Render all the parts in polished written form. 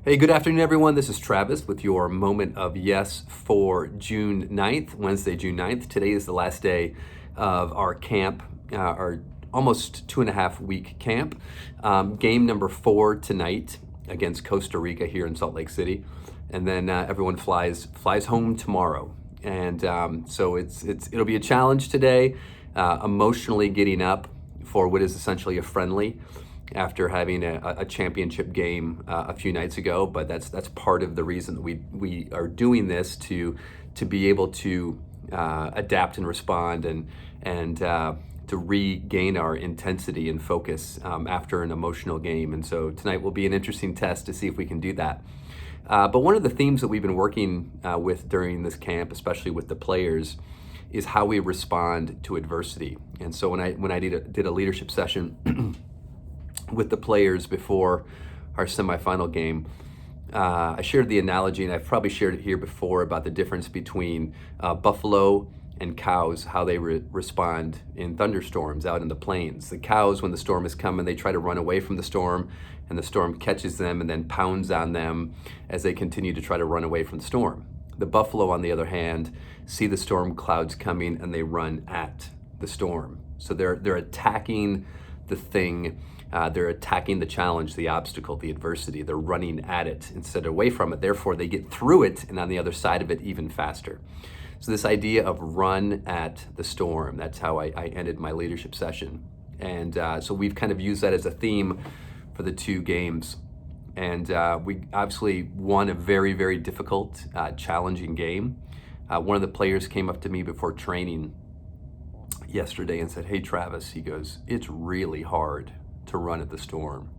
Hey, good afternoon, everyone. This is Travis with your moment of yes for June 9th, Wednesday, June 9th. Today is the last day of our camp, our almost 2.5 week camp. Game number 4 tonight against Costa Rica here in Salt Lake City. And then everyone flies home tomorrow. And so it'll be a challenge today, emotionally getting up for what is essentially a friendly after having a championship game a few nights ago. But that's part of the reason that we are doing this to be able to adapt and respond and to regain our intensity and focus after an emotional game. And so tonight will be an interesting test to see if we can do that. But one of the themes that we've been working with during this camp, especially with the players, is how we respond to adversity. And so when I did a leadership session with the players before our semifinal game, I shared the analogy, and I've probably shared it here before, about the difference between buffalo and cows, how they respond in thunderstorms out in the plains. The cows, when the storm is coming, they try to run away from the storm, and the storm catches them and then pounds on them as they continue to try to run away from the storm. The buffalo, on the other hand, see the storm clouds coming and they run at the storm. So they're attacking the thing. They're attacking the challenge, the obstacle, the adversity. They're running at it instead of away from it. Therefore, they get through it and on the other side of it even faster. So this idea of run at the storm, that's how I ended my leadership session. And so we've kind of used that as a theme for the 2 games. And we obviously won a very, very difficult, challenging game. One of the players came up to me before training yesterday and said, "Hey, Travis," he goes, "it's really hard to run at the storm."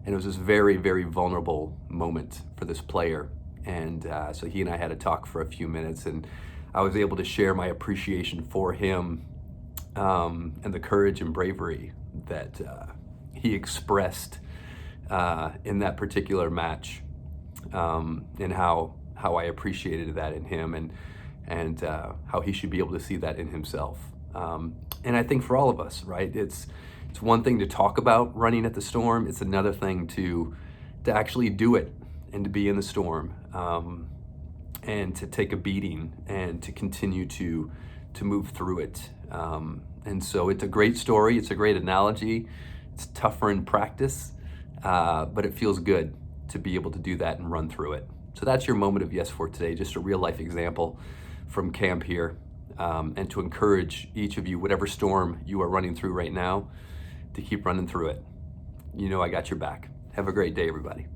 And it was this very, very vulnerable moment for this player. And so he and I had a talk for a few minutes, and I was able to share my appreciation for him and the courage and bravery that he expressed in that particular match, and how I appreciated that in him, and how he should be able to see that in himself. And I think for all of us, right, it's one thing to talk about running at the storm. It's another thing to actually do it and to be in the storm, and to take a beating and to continue to move through it. And so it's a great story. It's a great analogy. It's tougher in practice, but it feels good to be able to do that and run through it. So that's your moment of yes for today, just a real life example from camp here, and to encourage each of you, whatever storm you are running through right now, to keep running through it. You know I got your back. Have a great day, everybody.